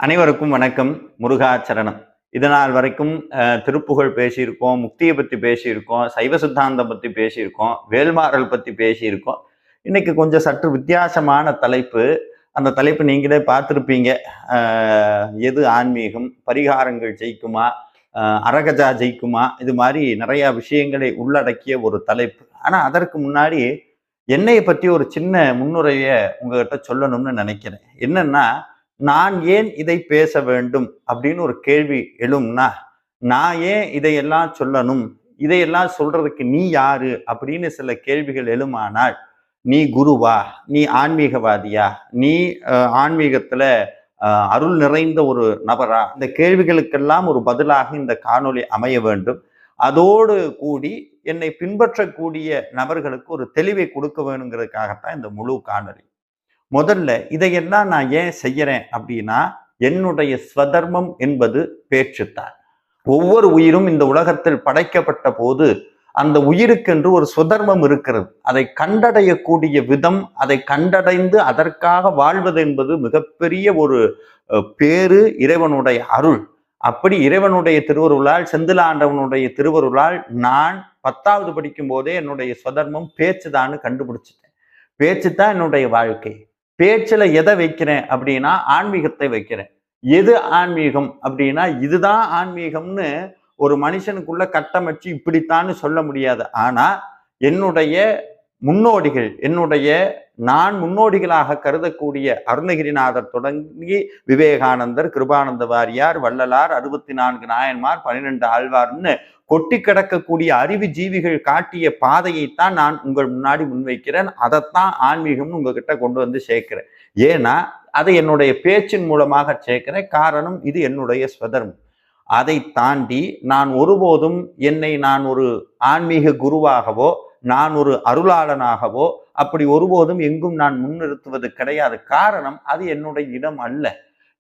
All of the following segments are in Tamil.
அனைவருக்கும் வணக்கம். முருகாச்சரணம். இதனால் வரைக்கும் திருப்புகழ் பேசியிருக்கோம், முக்தியை பற்றி பேசியிருக்கோம், சைவ சித்தாந்தம் பற்றி பேசியிருக்கோம், வேல்மாறல் பற்றி பேசியிருக்கோம். இன்னைக்கு கொஞ்சம் சற்று வித்தியாசமான தலைப்பு. அந்த தலைப்பு நீங்களே பார்த்துருப்பீங்க. எது ஆன்மீகம், பரிகாரங்கள் ஜெயிக்குமா, அரகஜா ஜெயிக்குமா, இது மாதிரி நிறைய விஷயங்களை உள்ளடக்கிய ஒரு தலைப்பு. ஆனா அதற்கு முன்னாடி என்னைய பற்றி ஒரு சின்ன முன்னுரையை உங்ககிட்ட சொல்லணும்னு நினைக்கிறேன். என்னன்னா, நான் ஏன் இதை பேச வேண்டும் அப்படின்னு ஒரு கேள்வி எழும்னா, நான் ஏன் இதையெல்லாம் சொல்லணும், இதையெல்லாம் சொல்றதுக்கு நீ யாரு அப்படின்னு சில கேள்விகள் எழுமானால், நீ குருவா, நீ ஆன்மீகவாதியா, நீ ஆன்மீகத்துல அருள் நிறைந்த ஒரு நபரா, இந்த கேள்விகளுக்கெல்லாம் ஒரு பதிலாக இந்த காணொளி அமைய வேண்டும். அதோடு கூடி என்னை பின்பற்றக்கூடிய நபர்களுக்கு ஒரு தெளிவை கொடுக்க வேணுங்கிறதுக்காகத்தான் இந்த முழு காணொளி. முதல்ல இதையெல்லாம் நான் ஏன் செய்யறேன் அப்படின்னா, என்னுடைய ஸ்வதர்மம் என்பது பேச்சுத்தான். ஒவ்வொரு உயிரும் இந்த உலகத்தில் படைக்கப்பட்ட போது அந்த உயிருக்கென்று ஒரு சுதர்மம் இருக்கிறது. அதை கண்டடையக்கூடிய விதம், அதை கண்டடைந்து அதற்காக வாழ்வது என்பது மிகப்பெரிய ஒரு பேரு, இறைவனுடைய அருள். அப்படி இறைவனுடைய திருவருளால், செந்திலாண்டவனுடைய திருவருளால் நான் 10வது படிக்கும் போதே என்னுடைய சுதர்மம் பேச்சுதான்னு கண்டுபிடிச்சிட்டேன். பேச்சு தான் என்னுடைய வாழ்க்கை. பேச்சுல எதை வைக்கிறேன் அப்படின்னா, ஆன்மீகத்தை வைக்கிறேன். எது ஆன்மீகம் அப்படின்னா, இதுதான் ஆன்மீகம்னு ஒரு மனுஷனுக்குள்ள கட்டமைச்சு இப்படித்தான்னு சொல்ல முடியாது. ஆனா என்னுடைய முன்னோடிகள், நான் முன்னோடிகளாக கருதக்கூடிய அருணகிரிநாதர் தொடங்கி விவேகானந்தர், கிருபானந்த வாரியார், வள்ளலார், 64 நாயன்மார், 12 ஆழ்வார்னு கொட்டி கிடக்கக்கூடிய அறிவு ஜீவிகள் காட்டிய பாதையைத்தான் நான் உங்கள் முன்னாடி முன்வைக்கிறேன். அதைத்தான் ஆன்மீகம்னு உங்ககிட்ட கொண்டு வந்து சேர்க்கிறேன். ஏன்னா அதை என்னுடைய பேச்சின் மூலமாக சேர்க்கிறேன். காரணம், இது என்னுடைய ஸ்வதர்மம். அதை தாண்டி நான் ஒருபோதும் நான் ஒரு ஆன்மீக குருவாகவோ, நான் ஒரு அருளாளனாகவோ அப்படி ஒருபோதும் எங்கும் நான் முன்னிறுத்துவது கிடையாது. காரணம், அது என்னுடைய இடம் அல்ல.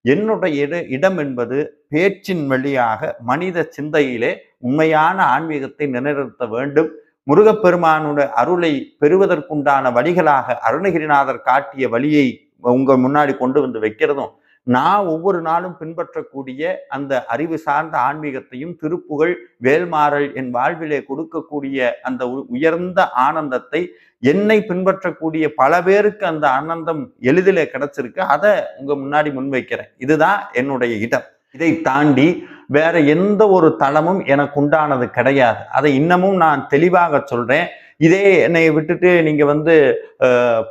என்னுடைய இடம் என்பது பேச்சின் வழியாக மனித சிந்தையிலே உண்மையான ஆன்மீகத்தை நிலைநிறுத்த வேண்டும். முருகப்பெருமானுடைய அருளை பெறுவதற்குண்டான வழிகளாக அருணகிரிநாதர் காட்டிய வழியை உங்க முன்னாடி கொண்டு வந்து வைக்கிறதும், நான் ஒவ்வொரு நாளும் பின்பற்றக்கூடிய அந்த அறிவு சார்ந்த ஆன்மீகத்தையும், திருப்புகழ், வேல்மாறல் என் வாழ்விலே கொடுக்கக்கூடிய அந்த உயர்ந்த ஆனந்தத்தை என்னை பின்பற்றக்கூடிய பல பேருக்கு அந்த ஆனந்தம் எளிதிலே கிடைச்சிருக்கு. அதை உங்க முன்னாடி முன்வைக்கிறேன். இதுதான் என்னுடைய இடம். இதை தாண்டி வேற எந்த ஒரு தளமும் எனக்கு உண்டானது கிடையாது. அதை இன்னமும் நான் தெளிவாக சொல்றேன். இதே என்னை விட்டுட்டு நீங்க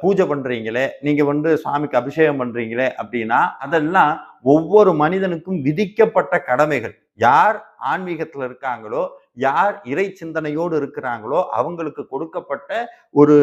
பூஜை பண்றீங்களே, நீங்க சுவாமிக்கு அபிஷேகம் பண்றீங்களே அப்படின்னா, அதெல்லாம் ஒவ்வொரு மனிதனுக்கும் விதிக்கப்பட்ட கடமைகள். யார் ஆன்மீகத்துல இருக்காங்களோ, யார் இறை சிந்தனையோடு இருக்கிறாங்களோ, அவங்களுக்கு கொடுக்கப்பட்ட ஒரு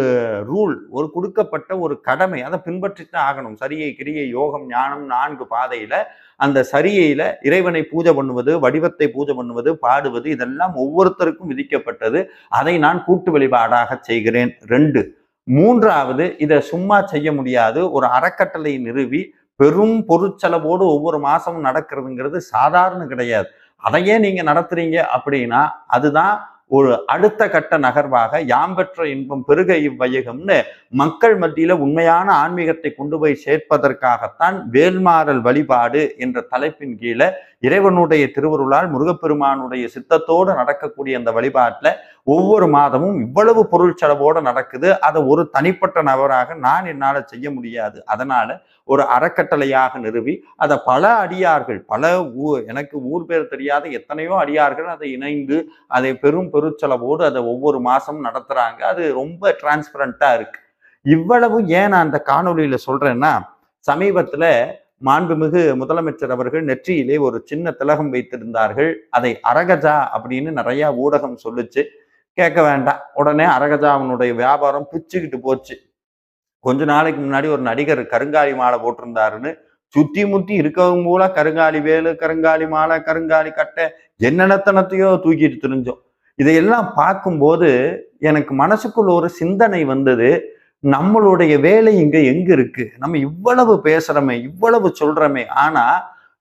ரூல், கொடுக்கப்பட்ட ஒரு கடமை. அதை பின்பற்றித்தான் ஆகணும். சரியை, கிரியை, யோகம், ஞானம் 4 பாதையில அந்த சரியையில இறைவனை பூஜை பண்ணுவது, வடிவத்தை பூஜை பண்ணுவது, பாடுவது, இதெல்லாம் ஒவ்வொருத்தருக்கும் விதிக்கப்பட்டது. அதை நான் கூட்டு வழிபாடாக செய்கிறேன். 2. 3வது, இதை சும்மா செய்ய முடியாது. ஒரு அறக்கட்டளை நிறுவி பெரும் பொருட்செலவோடு ஒவ்வொரு மாசமும் நடக்கிறதுங்கிறது சாதாரண கிடையாது. அதையே நீங்க நடத்துறீங்க அப்படின்னா, அதுதான் ஒரு அடுத்த கட்ட நகர்வாக யாம் பெற்ற இன்பம் பெருக இவ்வையகம்னு மக்கள் மத்தியில உண்மையான ஆன்மீகத்தை கொண்டு போய் சேர்ப்பதற்காகத்தான் வேல்மாறல் வழிபாடு என்ற தலைப்பின் கீழே இறைவனுடைய திருவருளால் முருகப்பெருமானுடைய சித்தத்தோடு நடக்கக்கூடிய அந்த வழிபாட்டுல ஒவ்வொரு மாதமும் இவ்வளவு பொருள் செலவோடு நடக்குது. அதை ஒரு தனிப்பட்ட நபராக நான் என்னால செய்ய முடியாது. அதனால ஒரு அறக்கட்டளையாக நிறுவி அதை பல அடியார்கள், எனக்கு ஊர் பேர் தெரியாத எத்தனையோ அடியார்கள் அதை இணைந்து அதை பெரும் பெருச்செலவோடு அதை ஒவ்வொரு மாசமும் நடத்துறாங்க. அது ரொம்ப டிரான்ஸ்பரண்டா இருக்கு. இவ்வளவு ஏன் நான் அந்த காணொலியில சொல்றேன்னா, சமீபத்துல மாண்புமிகு முதலமைச்சர் அவர்கள் நெற்றியிலே ஒரு சின்ன திலகம் வைத்திருந்தார்கள். அதை அரகஜா அப்படின்னு நிறைய ஊடகம் சொல்லுச்சு. கேட்க வேண்டாம், உடனே அரகஜாவினுடைய வியாபாரம் பிச்சுக்கிட்டு போச்சு. கொஞ்ச நாளைக்கு முன்னாடி ஒரு நடிகர் கருங்காலி மாலை போட்டிருந்தாருன்னு சுத்தி முத்தி இருக்கவங்க மூல கருங்காலி வேலு, கருங்காலி மாலை, கருங்காலி கட்டை, என்னென்னத்தனத்தையோ தூக்கிட்டு தெரிஞ்சோம். இதையெல்லாம் பார்க்கும்போது எனக்கு மனசுக்குள்ள ஒரு சிந்தனை வந்தது. நம்மளுடைய வேலை இங்க எங்க இருக்கு? நம்ம இவ்வளவு பேசுறோமே, இவ்வளவு சொல்றோமே, ஆனா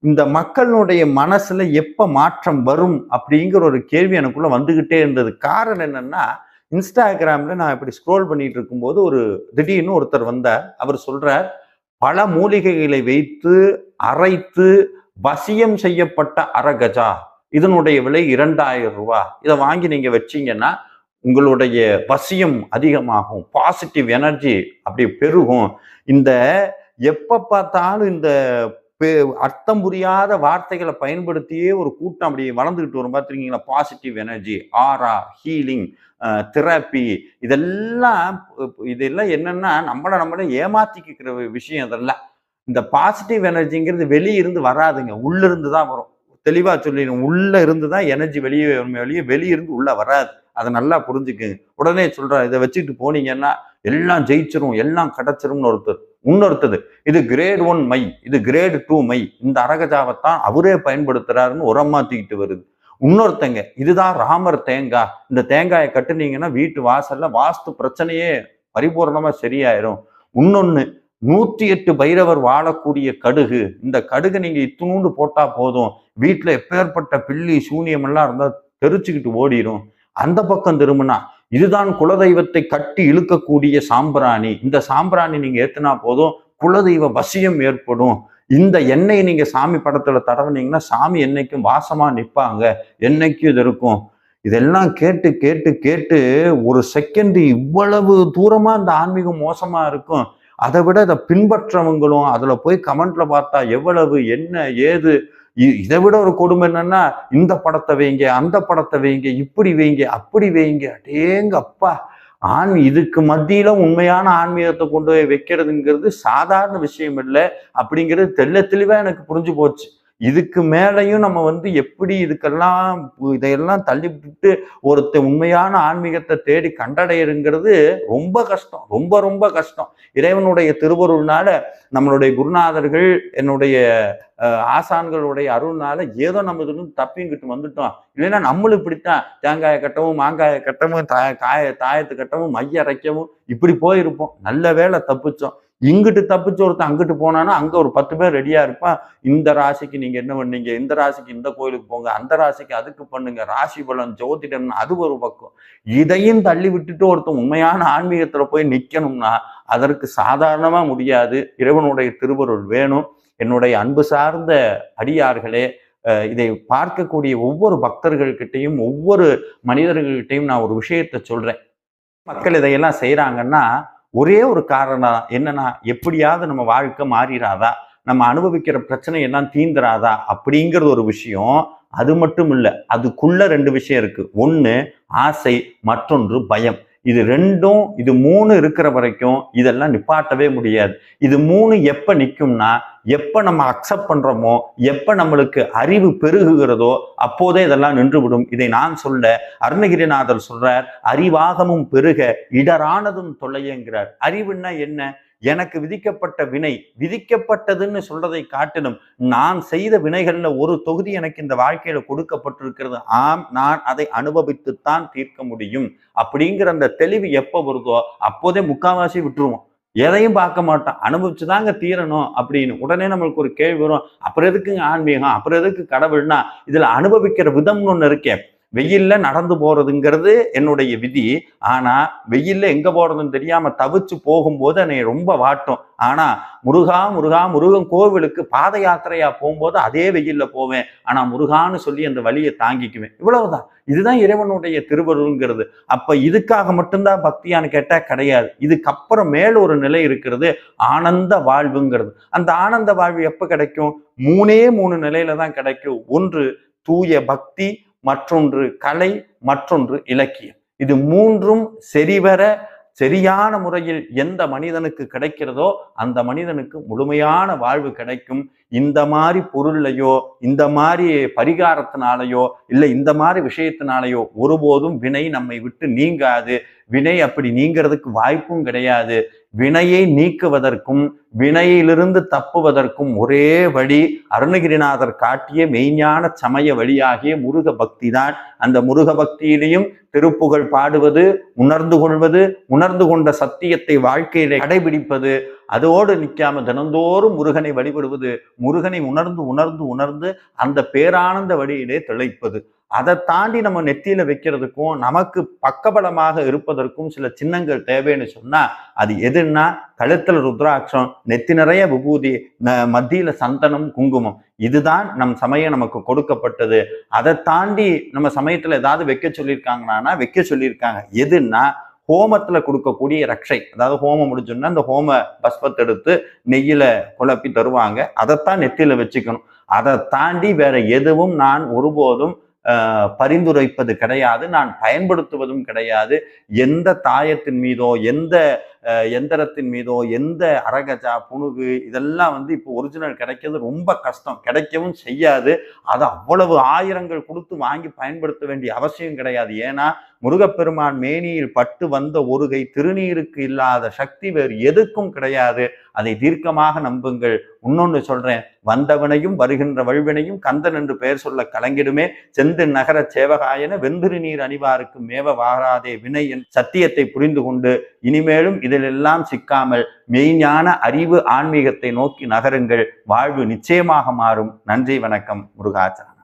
இந்த மக்களுடைய மனசுல எப்ப மாற்றம் வரும் அப்படிங்கிற ஒரு கேள்வி எனக்குள்ள வந்துகிட்டே இருந்தது. காரணம் என்னன்னா, இன்ஸ்டாகிராம்ல நான் இப்படி ஸ்க்ரோல் பண்ணிட்டு இருக்கும்போது திடீர்னு ஒருத்தர் வந்தார். அவர் சொல்றார், பல மூலிகைகளை வைத்து அரைத்து வசியம் செய்யப்பட்ட அரகஜா. இதனுடைய விலை 2000 ரூபாய். இதை வாங்கி நீங்க வச்சீங்கன்னா உங்களுடைய வசியம் அதிகமாகும், பாசிட்டிவ் எனர்ஜி அப்படி பெருகும். இந்த எப்ப பார்த்தாலும் இந்த அர்த்தம் புரியாத வார்த்தைகளை பயன்படுத்தியே ஒரு கூட்டம் அப்படி வளர்ந்துக்கிட்டு வரும் பார்த்துருக்கீங்களா? பாசிட்டிவ் எனர்ஜி, ஆரா, ஹீலிங், தெரப்பி, இதெல்லாம் என்னன்னா நம்மளே ஏமாத்திக்கிற விஷயம். அதெல்லாம் இந்த பாசிட்டிவ் எனர்ஜிங்கிறது வெளியிருந்து வராதுங்க, உள்ள இருந்து தான் வரும். தெளிவா சொல்லிடுங்க, உள்ள இருந்து தான் எனர்ஜி வெளியிருந்து உள்ள வராது. அதை நல்லா புரிஞ்சுக்குங்க. உடனே சொல்றாரு, இதை வச்சுட்டு போனீங்கன்னா எல்லாம் ஜெயிச்சிரும், எல்லாம் கிடைச்சிரும்னு இன்னொருத்தது இது கிரேட் 1 மை, இது கிரேட் 2 மை, இந்த அரகஜாவைத்தான் அவரே பயன்படுத்துறாருன்னு உரமாத்திக்கிட்டு வருது. இன்னொருத்தங்க இதுதான் ராமர் தேங்காய், இந்த தேங்காயை கட்டுனீங்கன்னா வீட்டு வாசல்ல வாஸ்து பிரச்சனையே பரிபூர்ணமா சரியாயிரும். இன்னொன்னு 108 பைரவர் வாழக்கூடிய கடுகு, இந்த கடுகு நீங்க இத்துணூண்டு போட்டா போதும், வீட்டுல எப்பேற்பட்ட பில்லி சூனியம் எல்லாம் இருந்தா தெரிச்சுக்கிட்டு ஓடிடும். அந்த பக்கம் திரும்பினா இதுதான் குலதெய்வத்தை கட்டி இழுக்கக்கூடிய சாம்பிராணி, இந்த சாம்பிராணி நீங்க ஏத்துனா போதும் குலதெய்வ வசியம் ஏற்படும். இந்த எண்ணெய் நீங்க சாமி படத்துல தடவினீங்கன்னா சாமி என்னைக்கும் வாசமா நிற்பாங்க, என்னைக்கும் இது இருக்கும். இதெல்லாம் கேட்டு கேட்டு கேட்டு ஒரு செகண்ட் இவ்வளவு தூரமா இந்த ஆன்மீகம் மோசமா இருக்கும். அதை விட இதை பின்பற்றவங்களும் அதுல போய் கமெண்ட்ல பார்த்தா எவ்வளவு என்ன ஏது. இதை விட ஒரு கொடுமை என்னன்னா, இந்த படத்தை வைங்க, அந்த படத்தை வைங்க, இப்படி வைங்க, அப்படி வைங்க. அடேங்க அப்பா, இதுக்கு மத்தியில உண்மையான ஆன்மீகத்தை கொண்டு போய் வைக்கிறதுங்கிறது சாதாரண விஷயம் இல்லை அப்படிங்கிறது தெளிவா எனக்கு புரிஞ்சு போச்சு. இதுக்கு மேலையும் நம்ம எப்படி இதையெல்லாம் தள்ளி விட்டுட்டு ஒருத்தர் உண்மையான ஆன்மீகத்தை தேடி கண்டடையிருங்கிறது ரொம்ப கஷ்டம், ரொம்ப ரொம்ப கஷ்டம். இறைவனுடைய திருவருள்னால நம்மளுடைய குருநாதர்கள், என்னுடைய ஆசான்களுடைய அருள்னால ஏதோ நம்ம இதுல தப்பிங்கிட்டு வந்துட்டோம். இல்லைன்னா நம்மளும் இப்படித்தான் தேங்காயை கட்டவும், மாங்காயை கட்டவும், தாயத்து கட்டவும், மைய அரைக்கவும் இப்படி போயிருப்போம். நல்ல வேலை தப்பிச்சோம். இங்கிட்டு தப்பிச்சு ஒருத்தன் அங்கிட்டு போனானா அங்க ஒரு 10 பேர் ரெடியா இருப்பான். இந்த ராசிக்கு நீங்க என்ன பண்ணீங்க, இந்த ராசிக்கு இந்த கோயிலுக்கு போங்க, அந்த ராசிக்கு அதுக்கு பண்ணுங்க, ராசி பலன், ஜோதிடம், அது ஒரு பக்கம். இதையும் தள்ளி விட்டுட்டு ஒருத்தன் உண்மையான ஆன்மீகத்துல போய் நிக்கணும்னா அதற்கு சாதாரணமா முடியாது. இறைவனுடைய திருவருள் வேணும். என்னுடைய அன்பு சார்ந்த அடியார்களே, இதை பார்க்கக்கூடிய ஒவ்வொரு பக்தர்கள்கிட்டையும் ஒவ்வொரு மனிதர்கள்கிட்டையும் நான் ஒரு விஷயத்த சொல்றேன். மக்கள் இதையெல்லாம் செய்யறாங்கன்னா ஒரே ஒரு காரணம் என்னன்னா, எப்படியாவது நம்ம வாழ்க்கை மாறிடாதா, நம்ம அனுபவிக்கிற பிரச்சனை எல்லாம் தீந்துராதா அப்படிங்கிறது ஒரு விஷயம். அது மட்டும் இல்லை, அதுக்குள்ள 2 விஷயம் இருக்கு. ஒன்று ஆசை, மற்றொன்று பயம். இது 3 இருக்கிற வரைக்கும் இதெல்லாம் நிப்பாட்டவே முடியாது. இது 3 எப்ப நிற்கும்னா, எப்ப நம்ம அக்செப்ட் பண்றோமோ, எப்ப நம்மளுக்கு அறிவு பெருகுகிறதோ அப்போதே இதெல்லாம் நின்றுவிடும். இதை நான் சொல்ல அருணகிரிநாதர் சொல்றார், அறிவாகமும் பெருக இடரானதும் தொல்லையங்கிறார். அறிவுன்னா என்ன? எனக்கு விதிக்கப்பட்ட வினை, விதிக்கப்பட்டதுன்னு சொல்றதை காட்டிலும் நான் செய்த வினைகள்ல ஒரு தொகுதி எனக்கு இந்த வாழ்க்கையில கொடுக்கப்பட்டிருக்கிறது. ஆம், நான் அதை அனுபவித்துத்தான் தீர்க்க முடியும் அப்படிங்கிற அந்த தெளிவு எப்ப வருதோ அப்போதே முக்காவாசி விட்டுருவோம். எதையும் பார்க்க மாட்டோம், அனுபவிச்சுதாங்க தீரணும் அப்படின்னு. உடனே நம்மளுக்கு ஒரு கேள்வி வரும், அப்புறம் எதுக்குங்க ஆன்மீகம், அப்புறம் எதுக்கு கடவுள்னா? இதுல அனுபவிக்கிற விதம்னு ஒண்ணு இருக்கேன். வெயில்ல நடந்து போறதுங்கிறது என்னுடைய விதி. ஆனா வெயில்ல எங்க போறதுன்னு தெரியாம தவிச்சு போகும்போது என்னை ரொம்ப வாட்டும். ஆனா முருகன் கோவிலுக்கு பாத யாத்திரையா போகும்போது அதே வெயில்ல போவேன். ஆனா முருகான்னு சொல்லி அந்த வழியை தாங்கிக்குவேன். இவ்வளவுதான். இதுதான் இறைவனுடைய திருவருள்ங்கிறது. அப்ப இதுக்காக மட்டும்தான் பக்தியான்னு கேட்டா கிடையாது. இதுக்கப்புறம் மேல ஒரு நிலை இருக்கிறது, ஆனந்த வாழ்வுங்கிறது. அந்த ஆனந்த வாழ்வு எப்ப கிடைக்கும்? 3 நிலையில தான் கிடைக்கும். ஒன்று தூய பக்தி, மற்றொன்று கலை, மற்றொன்று இலக்கியம். இது 3ம் சரியான முறையில் எந்த மனிதனுக்கு கிடைக்கிறதோ அந்த மனிதனுக்கு முழுமையான வாழ்வு கிடைக்கும். இந்த மாதிரி பொருள்லையோ, இந்த மாதிரி பரிகாரத்தினாலேயோ, இல்லை இந்த மாதிரி விஷயத்தினாலேயோ ஒருபோதும் வினை நம்மை விட்டு நீங்காது. வினை அப்படி நீங்கிறதுக்கு வாய்ப்பும் கிடையாது. வினையை நீக்குவதற்கும் வினையிலிருந்து தப்புவதற்கும் ஒரே வழி அருணகிரிநாதர் காட்டிய மெய்ஞான சமய வழியாகிய முருக பக்தி தான். அந்த முருக பக்தியிலையும் திருப்புகழ் பாடுவது, உணர்ந்து கொள்வது, உணர்ந்து கொண்ட சத்தியத்தை வாழ்க்கையிலே கடைபிடிப்பது, அதோடு நிற்காம தினந்தோறும் முருகனை வழிபடுவது, முருகனை உணர்ந்து உணர்ந்து உணர்ந்து அந்த பேரானந்த வழியிலே திளைப்பது. அதை தாண்டி நம்ம நெத்தியில வைக்கிறதுக்கும் நமக்கு பக்கபலமாக இருப்பதற்கும் சில சின்னங்கள் தேவைன்னு சொன்னா அது எதுன்னா கழுத்துல ருத்ராட்சம், நெத்தி நிறைய விபூதி, மத்தியில சந்தனம், குங்குமம். இதுதான் நம் சமயம் நமக்கு கொடுக்கப்பட்டது. அதை தாண்டி நம்ம சமயத்துல ஏதாவது வைக்க சொல்லியிருக்காங்கன்னா வைக்க சொல்லியிருக்காங்க. எதுன்னா ஹோமத்துல கொடுக்கக்கூடிய ரக்ஷை, அதாவது ஹோமம் முடிஞ்சோன்னா அந்த ஹோம பஸ்பத்தை எடுத்து நெய்யில குழப்பி தருவாங்க. அதைத்தான் நெத்தியில வச்சுக்கணும். அதை தாண்டி வேற எதுவும் நான் ஒருபோதும் பரிந்துரைப்பது கிடையாது, நான் பயன்படுத்துவதும் கிடையாது. எந்த தாயத்தின் மீதோ, எந்த எந்திரத்தின் மீதோ, எந்த அரகஜா, புணுகு இதெல்லாம் இப்போ ஒரிஜினல் கிடைக்கிறது ரொம்ப கஷ்டம், கிடைக்கவும் செய்யாது. அது அவ்வளவு ஆயிரங்கள் கொடுத்து வாங்கி பயன்படுத்த வேண்டிய அவசியம் கிடையாது. ஏன்னா முருகப்பெருமான் மேனியில் பட்டு வந்த ஒருகை திருநீருக்கு இல்லாத சக்தி வேறு எதுக்கும் கிடையாது. அதை தீர்க்கமாக நம்புங்கள். இன்னொன்னு சொல்றேன், வந்தவனையும் வருகின்ற வல்வினையும் கந்தன் என்று பெயர் சொல்ல கலங்கிடுமே. செந்து நகர சேவகாயன வெந்திரு நீர் அணிவாருக்கு மேவ வாராதே வினை என் சத்தியத்தை புரிந்து கொண்டு இனிமேலும் இதிலெல்லாம் சிக்காமல் மெய்ஞான அறிவு ஆன்மீகத்தை நோக்கி நகருங்கள். வாழ்வு நிச்சயமாக மாறும். நன்றி, வணக்கம். முருகாச்சரணம்.